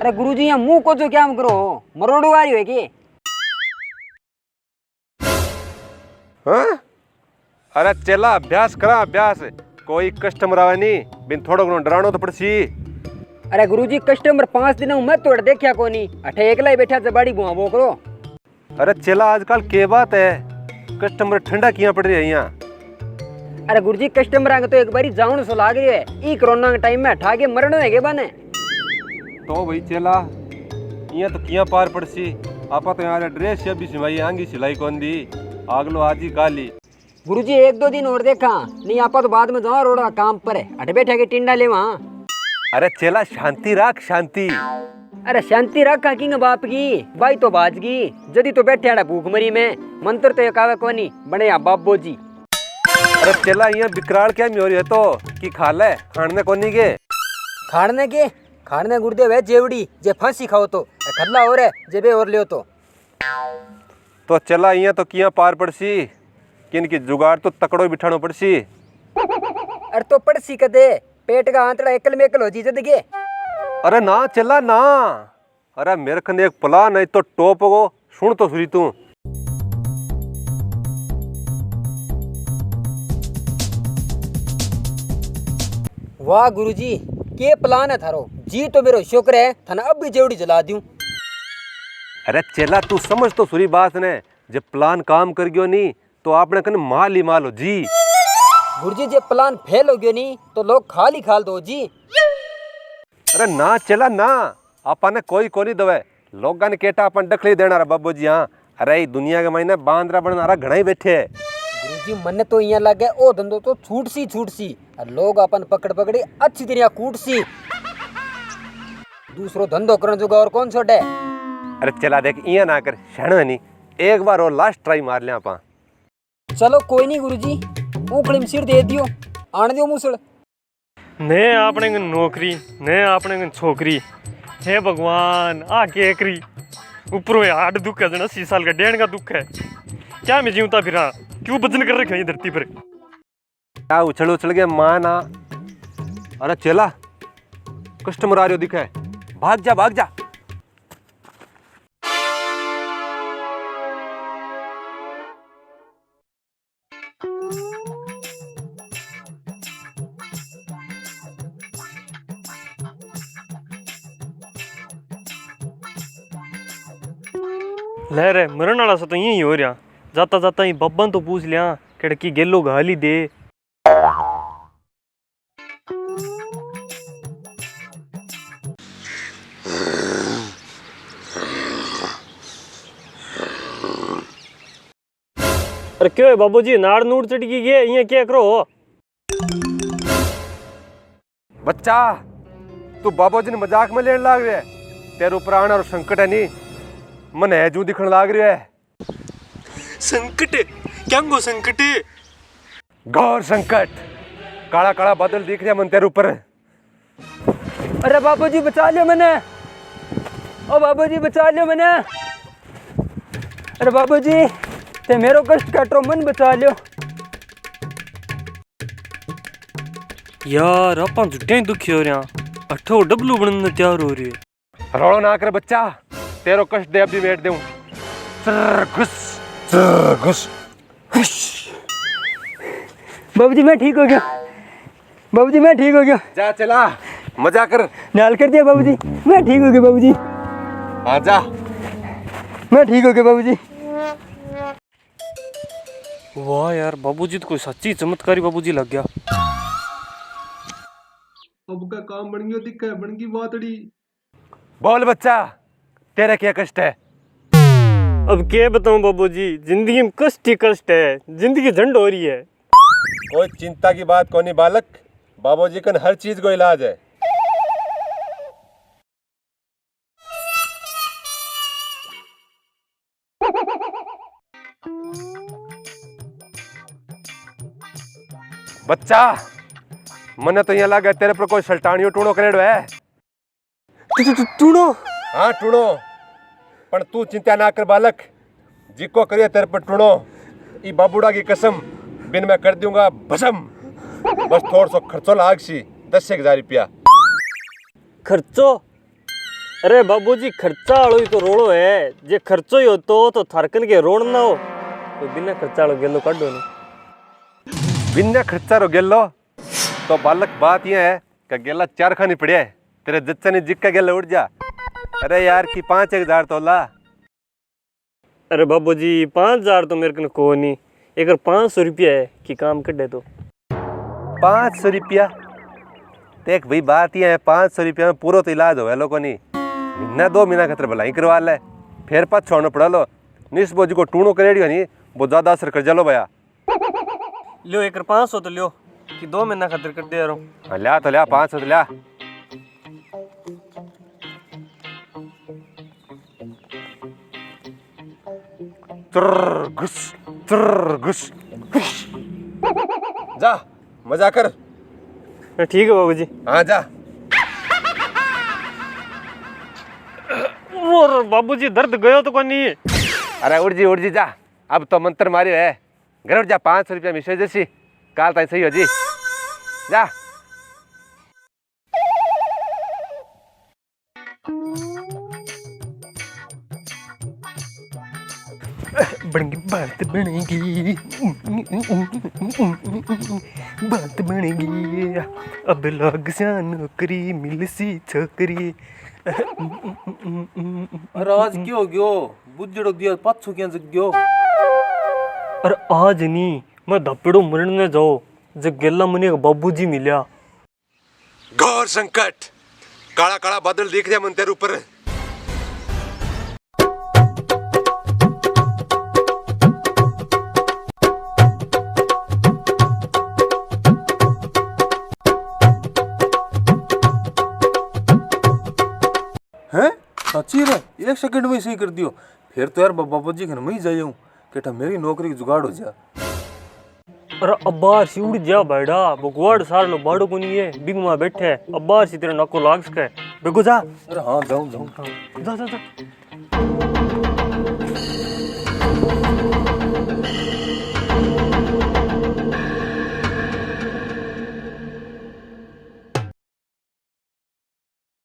अरे गुरुजी यहाँ मुंह को जो क्या करो मरोड़ो आ रही है कि हाँ? अरे चला अभ्यास करा अभ्यास। कोई कस्टमर आवे नहीं बिन थोड़ो घणो डरानो तो पड़सी। अरे गुरुजी कस्टमर 5 दिन मैं तोड़ देखा कोनी अठे एकला ही बैठा जबाड़ी बुआ वो करो। अरे चला आजकल के बात है कस्टमर ठंडा किया पड़ रही है यहाँ। अरे गुरुजी कस्टमर आगे तो एक बारी जाऊन सो लाग रही है ई कोरोना के टाइम में ठा के मरण है के बने तो भाई चला यहाँ तो किया पार पड़सी। आपा तो यहाँ ड्रेस अभी सिलाई आंगी सिलाई कौन दी आगलो आज ही काली। गुरुजी 1-2 दिन और देखा नहीं आपा तो बाद में जाओ रोड़ा काम पर है अठे बैठा के टिंडा ले वहाँ। अरे चला शांति रख शांति। अरे शांति रखा किंग बाप की बाई तो बाजगी जदी तो बैठे आड़ा भूख मरी में मंत्र तो एक आवे कोनी बने या बाबो जी। अरे चला यहाँ बिकराल क्या मी हो रही है तो कि खा ले खाने कोनी के खाने गुर्दे वे जेवड़ी जे फांसी खाओ तो खल्ला और है जेबे और लियो तो चला यहाँ तो किया पार पड़सी किन की जुगाड़ तो तकड़ो बिठानो पड़सी। अरे तो पड़सी कदे पेट का आंतड़ा एकल में एकल हो जी जदगे। अरे ना चला ना। अरे मेरे खंदे एक प्लान है तो टॉप को सुन तो सुरी तू। वाह गुरुजी के प्लान है थारो जी तो मेरो शुक्र है थाना अब भी जेवड़ी जला दूं। अरे चला तू समझ तो सुरी बात ने जब प्लान काम कर गयो नहीं तो आपने कन माल ही माल हो जी। गुरुजी जे प्लान फेल हो गयो नहीं तो लोग खाली खाल दो जी। अरे ना चला ना आपा ने कोई कोनी दवे लोगन ने केटा अपन डखली देना बाबू जी। हाँ अरे दुनिया के महीने बांद्रा बनना घना ही बैठे है। गुरुजी मन तो यहाँ लगे ओ धंधो तो छूट सी और लोग अपन पकड़ पकड़ी अच्छी तरह कूट सी दूसरो धंधो करने जोगा और कौन छोटे। अरे चला देख इया ना कर शण नहीं एक बार और लास्ट ट्राई मार लिया आपा। चलो कोई नहीं गुरुजी उखड़ी में सिर दे दियो आने दियो मुसड़। ने आपने कन नौकरी ने आपने कन छोकरी हे भगवान आ के करी ऊपरों हार्ट दुख है जना 80 साल का डेढ़ का दुख है क्या मैं जीवता फिरा क्यों वजन कर रखे हैं धरती पर। क्या उछल उछल के माना। अरे चला कस्टमर आ रहे हो दिखा है भाग जा भाग जा। ले रे मरण वाला सा तो यही हो रहा जाता जाता ही बब्बन तो पूछ लिया खिड़की गेलो गाली दे। अरे क्यों है बाबू जी नाड़ नूड़ चटकी गए ये क्या करो बच्चा तू बाबू जी ने मजाक में लेने लाग रहा है। तेरे ऊपर आना और संकट है नहीं मन है जू दिखने लाग रहा है। संकट क्या गो संकट गौर संकट काला काला बादल दिख रहा मन तेरे ऊपर। अरे बाबूजी बचा लियो मैंने ओ बाबूजी बचा लियो मैंने। अरे बाबूजी ते मेरो कष्ट काटो मन बचा लियो। यार अपन जुटे दुखी हो रहा अठो डबलू बनने तैयार हो रही है। रोलो ना कर बच्चा तेरो कष्ट दे अभी बैठ दूं। घुस बाबूजी मैं ठीक हो गया बाबूजी मैं ठीक हो गया। जा चला मजा कर नाल कर दिया बाबूजी मैं ठीक हो गया बाबूजी। आ जा मैं ठीक हो गया बाबूजी। वाह यार बाबूजी तो कोई सच्ची चमत्कारी बाबूजी लग गया। अब का काम बन गयो दिखा बन गई बातड़ी। बोल बच्चा तेरा क्या कष्ट है। अब क्या बताऊं बाबूजी जिंदगी में कष्ट ही कष्ट है जिंदगी झंड हो रही है। कोई चिंता की बात कोनी बालक बाबूजी कन हर चीज को इलाज है। बच्चा मने तो यहाँ लगा तेरे पर कोई सल्टानियो टूणो करेड़ो है। टूणो हाँ टूणो पर तू चिंता ना कर बालक जिको करिए तेरे पर टूणो ई बाबूड़ा की कसम बिन मैं कर दूंगा भसम। बस थोड़ा सा खर्चो लाग सी 10,000 रुपया खर्चो अरे बाबूजी खर्चा वालों ही तो रोड़ो है। जे खर्चो ही हो तो थारकन के रोण ना हो तो बिना खर्चा वालों गेलो काढो नहीं। बिना खर्चा रो गेलो तो बालक बात यह है कि गेला चार खानी पड़िया है तेरे जच्चा ने जिक्का गेला उड़ जा। अरे यार की 5,000 तोला। अरे बाबूजी 5,000 तो मेरे को को नहीं, एक 500 रुपया है कि काम कर दे तो। 500 रुपया देख भाई बात यह है 500 रुपया में पूरा तो इलाज हो लोगों नहीं। महीना 2 महीना खतर भलाई करवा ले फिर पास छोड़ना पड़ा लो। निस बोझ को टूणो करेडियो नहीं वो ज्यादा असर कर जालो भैया। लियो एक 500 तो लियो कि 2 महीना खातिर कर दे रहा हूँ। लिया तो लिया 500 तो लिया। घुस जा मजा कर। ठीक है बाबूजी। हाँ जा। और बाबूजी दर्द गयो तो कोनी। अरे उड़ जी जा अब तो मंत्र मारी है घर उठ जा। 500 रुपया मिशे जैसी काल ताई सही हो जी जा। बनेगी बात बनेगी बात बनेगी अब लग जा नौकरी मिल सी छोकरी। अरे आज क्यों गयो बुजड़ो दिया पाछो क्या जग गयो। अरे आज नहीं मैं धपेड़ो मरने जाओ जब गेला मुने का बाबूजी मिला। घोर संकट काला काला बादल दिख रहा मन तेरे ऊपर। हैं सच्ची रे 1 सेकंड में सही कर दियो। फिर तो यार बाबा जी घर में ही जाऊं केटा मेरी नौकरी की जुगाड़ हो जा। अरे अब्बार सी उड़ जा बैठा बगवाड़ सार लो बाड़ो को नहीं है बिग मां बैठे अब्बार सी तेरे नको लाग सके बेगो जा। अरे हाँ जाऊं जा जा जा।